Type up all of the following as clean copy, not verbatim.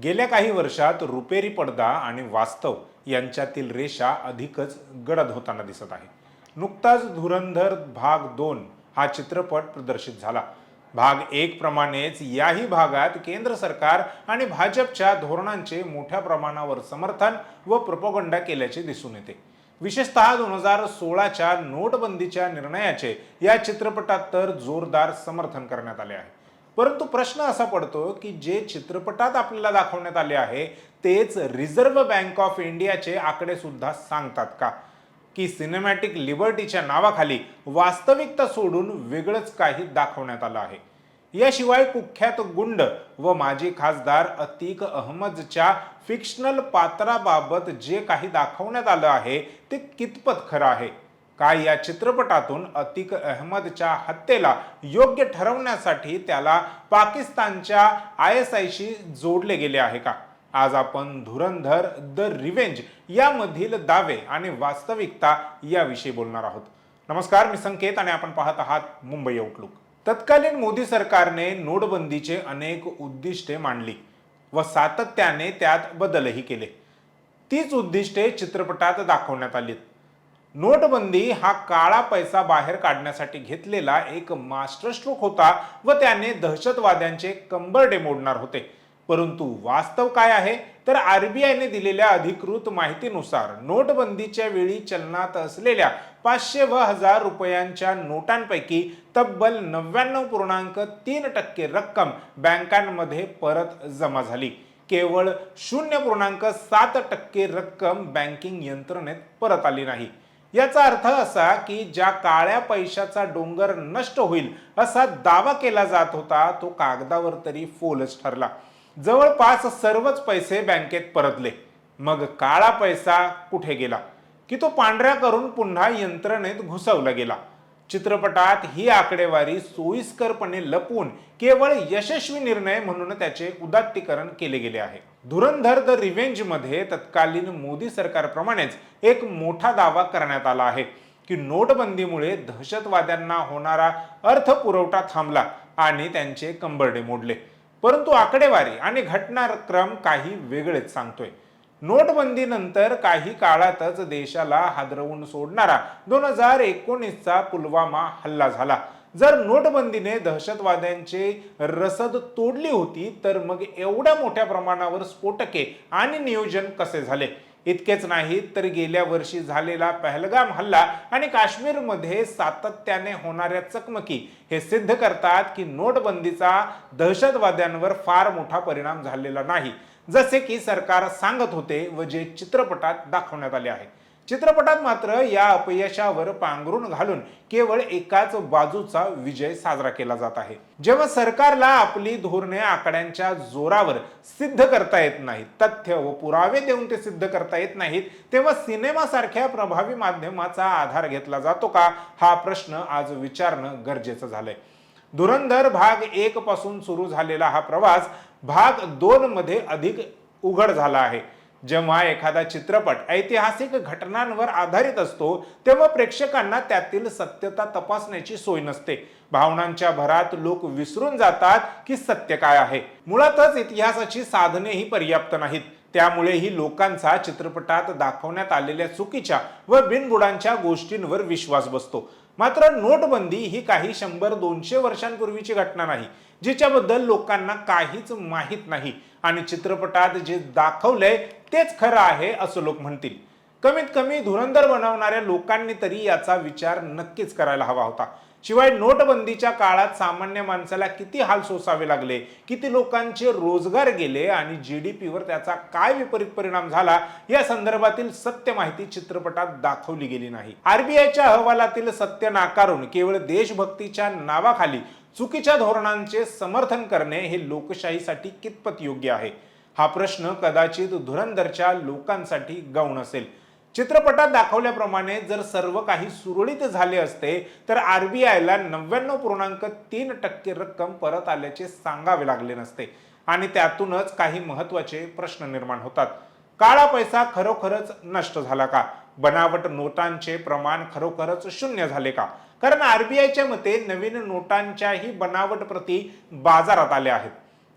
गेल्या काही वर्षात रुपेरी पडदा आणि वास्तव यांच्यातील रेषा अधिकच गडद होताना दिसत आहे. नुकताच धुरंधर भाग 2 हा चित्रपट प्रदर्शित झाला. भाग 1 प्रमाणेच याही भागात केंद्र सरकार आणि भाजपच्या धोरणांचे मोठ्या प्रमाणावर समर्थन व प्रोपगंडा केल्याचे दिसून येते. विशेषतः 2016च्या नोटबंदीच्या निर्णयाचे या चित्रपटात तर जोरदार समर्थन करण्यात आले आहे. परंतु प्रश्न असा पडतो की जे चित्रपटात आपल्याला दाखवण्यात आले आहे तेच रिझर्व्ह बँक ऑफ इंडियाचे आकडे सुद्धा सांगतात का, की सिनेमॅटिक लिबर्टीच्या नावाखाली वास्तविकता सोडून वेगळंच काही दाखवण्यात आलं आहे. याशिवाय कुख्यात गुंड व माजी खासदार अतिक अहमदच्या फिक्शनल पात्राबाबत जे काही दाखवण्यात आलं आहे ते कितपत खरं आहे का? या चित्रपटातून अतिक अहमदच्या हत्येला योग्य ठरवण्यासाठी त्याला पाकिस्तानच्या ISIशी जोडले गेले आहे का? आज आपण धुरंधर द रिव्हेंज यामधील दावे आणि वास्तविकता याविषयी बोलणार आहोत. नमस्कार, मी संकेत आणि आपण पाहत आहात मुंबई आउटलुक. तत्कालीन मोदी सरकारने नोटबंदीचे अनेक उद्दिष्टे मांडली व सातत्याने त्यात बदलही केले. तीच उद्दिष्टे चित्रपटात दाखवण्यात आली. नोटबंदी हा काळा पैसा बाहेर काढण्यासाठी घेतलेला एक मास्टरस्ट्रोक होता व त्याने दहशतवाद्यांचे कंबरडे मोडणार होते. परंतु वास्तव काय आहे तर RBIने दिलेल्या अधिकृत माहितीनुसार नोटबंदीच्या वेळी चलनात असलेल्या 500 व 1000 रुपयांच्या नोटांपैकी तब्बल 99.3% रक्कम बँकांमध्ये परत जमा झाली. केवळ 0.7% रक्कम बँकिंग यंत्रणेत परत आली नाही. याचा अर्थ असा की ज्या काळ्या पैशाचा डोंगर नष्ट होईल असा दावा केला जात होता तो कागदावर तरी फोलच ठरला. जवळपास सर्वच पैसे बँकेत परतले. मग काळा पैसा कुठे गेला की तो पांढऱ्या करून पुन्हा यंत्रणेत घुसवला गेला. चित्रपटात ही आकडेवारी सोयीस्करपणे लपवून केवळ यशस्वी निर्णय म्हणून त्याचे उदात्तीकरण केले गेले आहे. धुरंधर द रिव्हेंज मध्ये तत्कालीन मोदी सरकारप्रमाणेच एक मोठा दावा करण्यात आला आहे की नोटबंदीमुळे दहशतवाद्यांना होणारा अर्थपुरवठा थांबला आणि त्यांचे कंबरडे मोडले. परंतु आकडेवारी आणि घटनाक्रम काही वेगळेच सांगतोय. नोटबंदीनंतर काही काळातच देशाला हादरवून सोडणारा 2019चा पुलवामा हल्ला झाला. जर नोटबंदीने दहशतवाद्यांची रसद तोडली होती तर मग एवढ्या मोठ्या प्रमाणावर स्फोटके आणि नियोजन कसे झाले? इतकेच नाही तर गेल्या वर्षी झालेला पहलगाम हल्ला आणि काश्मीरमध्ये सातत्याने होणाऱ्या चकमकी हे सिद्ध करतात की नोटबंदीचा दहशतवाद्यांवर फार मोठा परिणाम झालेला नाही, जसे की सरकार सांगत होते व जे चित्रपटात दाखवण्यात आले आहे. चित्रपटात मात्र या अपयशावर पांघरून घालून केवळ एकाच बाजूचा विजय साजरा केला जात आहे. जेव्हा सरकारला आपली धोरणे आकड्यांच्या जोरावर सिद्ध करता येत नाहीत, तथ्य व पुरावे देऊन ते सिद्ध करता येत नाहीत, तेव्हा सिनेमासारख्या प्रभावी माध्यमाचा आधार घेतला जातो का? हा प्रश्न आज विचारणं गरजेचं झालंय. धुरंधर भाग 1 पासून सुरू झालेला हा प्रवास भाग 2 मध्ये अधिक उघड झाला आहे. जेव्हा एखादा चित्रपट ऐतिहासिक घटनांवर आधारित असतो तेव्हा प्रेक्षकांना त्यातील सत्यता तपासण्याची सोय नसते. भावनांच्या भरात लोक विसरून जातात की सत्य काय आहे. मुळातच इतिहासाची साधनेही पर्याप्त नाहीत. त्यामुळेही लोकांचा चित्रपटात दाखवण्यात आलेल्या चुकीच्या व बिनबुडांच्या गोष्टींवर विश्वास बसतो. मात्र नोटबंदी ही काही 100-200 वर्षांपूर्वीची घटना नाही, जिच्याबद्दल लोकांना काहीच माहीत नाही आणि चित्रपटात जे दाखवलंय तेच खरं आहे असं लोक म्हणतील. कमीत कमी धुरंधर बनवणाऱ्या लोकांनी तरी याचा विचार नक्कीच करायला हवा होता. शिवाय नोटबंदीच्या काळात सामान्य माणसाला किती हाल सोसावे लागले, किती लोकांचे रोजगार गेले आणि GDP वर त्याचा काय विपरीत परिणाम झाला या संदर्भातील सत्य माहिती चित्रपटात दाखवली गेली नाही. RBIच्या अहवालातील सत्य नाकारून केवळ देशभक्तीच्या नावाखाली चुकीच्या धोरणांचे समर्थन करणे हे लोकशाहीसाठी कितपत योग्य आहे? हा प्रश्न कदाचित धुरंधरच्या लोकांसाठी गौण असेल. चित्रपटात दाखवल्याप्रमाणे जर सर्व काही सुरळीत झाले असते तर RBIला 99.3% रक्कम परत आल्याचे सांगावे लागले नसते आणि त्यातूनच काही महत्त्वाचे प्रश्न निर्माण होतात. काळा पैसा खरोखरच नष्ट झाला का? बनावट नोटांचे प्रमाण खरोखरच शून्य झाले का? कारण RBIच्या मते नवीन नोटांच्याही बनावट प्रती बाजारात आल्या आहेत.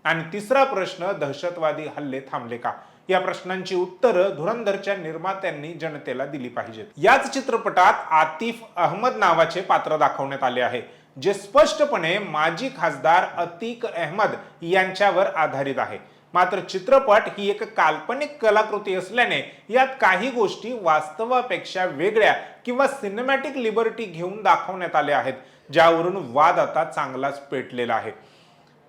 आणि तिसरा प्रश्न, दहशतवादी हल्ले थांबले का? या प्रश्नांची उत्तरं धुरंधरच्या निर्मात्यांनी जनतेला दिली पाहिजेत. याच चित्रपटात आतिफ अहमद नावाचे पात्र दाखवण्यात आले आहे, जे स्पष्टपणे माजी खासदार अतिक अहमद यांच्यावर आधारित आहे. मात्र चित्रपट ही एक काल्पनिक कलाकृती असल्याने यात काही गोष्टी वास्तवापेक्षा वेगळ्या किंवा सिनेमॅटिक लिबर्टी घेऊन दाखवण्यात आल्या आहेत, ज्यावरून वाद आता चांगलाच पेटलेला आहे.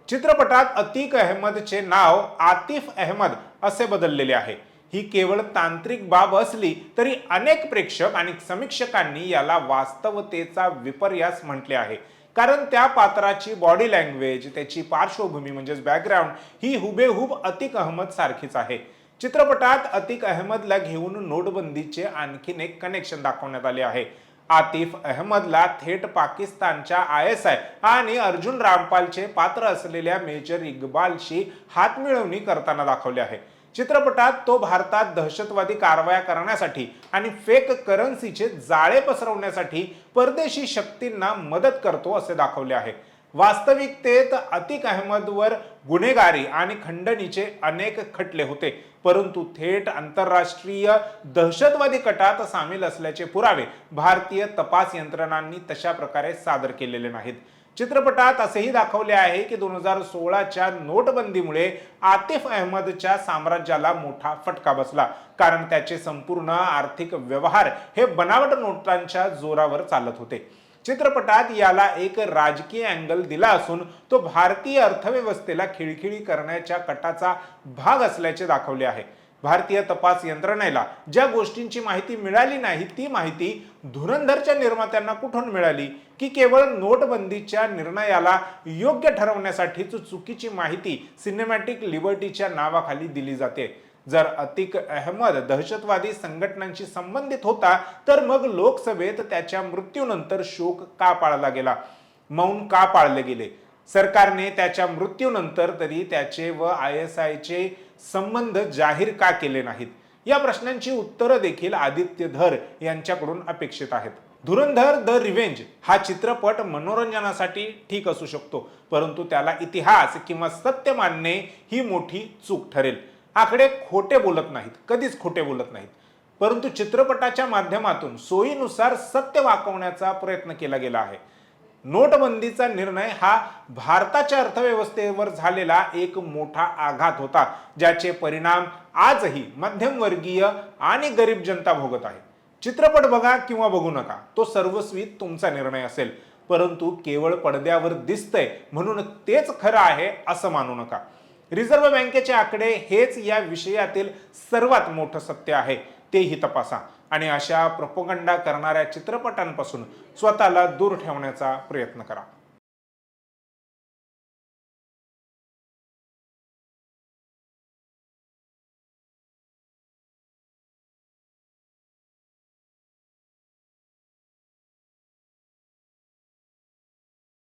चित्रपटात अतिक अहमदचे नाव आतिफ अहमद असे बदललेले आहे. ही केवळ तांत्रिक बाब असली तरी अनेक प्रेक्षक आणि समीक्षकांनी याला वास्तवतेचा विपर्यास म्हटले आहे. कारण त्या पात्राची बॉडी लँग्वेज, त्याची पार्श्वभूमी म्हणजेच बॅकग्राऊंड ही हुबेहूब अतिक अहमद सारखीच आहे. चित्रपटात अतिक अहमदला घेऊन नोटबंदीचे आणखीन एक कनेक्शन दाखवण्यात आले आहे. आतिफ अहमदला थेट पाकिस्तानच्या ISI आणि अर्जुन रामपालचे पात्र असलेल्या मेजर इक्बालशी हातमिळवणी करताना दाखवले आहे. चित्रपटात तो भारतात दहशतवादी कारवाया करण्यासाठी आणि फेक करन्सीचे जाळे पसरवण्यासाठी परदेशी शक्तींना मदत करतो असे दाखवले आहे. वास्तविकतेत अतिक अहमदवर गुन्हेगारी आणि खंडणीचे अनेक खटले होते, परंतु थेट आंतरराष्ट्रीय दहशतवादी कटात सामील असल्याचे पुरावे भारतीय तपास यंत्रणांनी तशा प्रकारे सादर केलेले नाहीत. चित्रपटात असेही दाखवले आहे की 2016च्या नोटबंदीमुळे आतिफ अहमदच्या साम्राज्याला मोठा फटका बसला, कारण त्याचे संपूर्ण आर्थिक व्यवहार हे बनावट नोटांच्या जोरावर चालत होते. चित्रपटात याला एक राजकीय अँगल दिला असून तो भारतीय अर्थव्यवस्थेला खिळखिळी करण्याच्या कटाचा भाग असल्याचे दाखवले आहे. भारतीय तपास यंत्रणेला ज्या गोष्टींची माहिती मिळाली नाही ती माहिती धुरंधरच्या निर्मात्यांना कुठून मिळाली की केवळ नोटबंदीच्या निर्णयाला योग्य ठरवण्यासाठीच चुकीची माहिती सिनेमॅटिक लिबर्टीच्या नावाखाली दिली जाते. जर अतिक अहमद दहशतवादी संघटनांशी संबंधित होता तर मग लोकसभेत त्याच्या मृत्यूनंतर शोक का पाळला गेला, मौन का पाळले गेले? सरकारने त्याच्या मृत्यूनंतर तरी त्याचे व ISIचे संबंध जाहीर का केले नाहीत? या प्रश्नांची उत्तरं देखील आदित्य धर यांच्याकडून अपेक्षित आहेत. धुरंधर द रिव्हेंज हा चित्रपट मनोरंजनासाठी ठीक असू शकतो, परंतु त्याला इतिहास किंवा सत्य मानणे ही मोठी चूक ठरेल. आकडे खोटे बोलत नाहीत, कधीच खोटे बोलत नाहीत, परंतु चित्रपटाच्या माध्यमातून सोयीनुसार सत्य वाकवण्याचा प्रयत्न केला गेला आहे. नोटबंदीचा निर्णय हा भारताच्या अर्थव्यवस्थेवर झालेला एक मोठा आघात होता, ज्याचे परिणाम आजही मध्यमवर्गीय आणि गरीब जनता भोगत आहे. चित्रपट बघा किंवा बघू नका, तो सर्वस्वी तुमचा निर्णय असेल, परंतु केवळ पडद्यावर दिसतंय म्हणून तेच खरं आहे असं मानू नका. रिझर्व्ह बँकेचे आकडे हेच या विषयातील सर्वात मोठं सत्य आहे, तेही तपासा आणि अशा प्रोपगंडा करणाऱ्या चित्रपटांपासून स्वतःला दूर ठेवण्याचा प्रयत्न करा.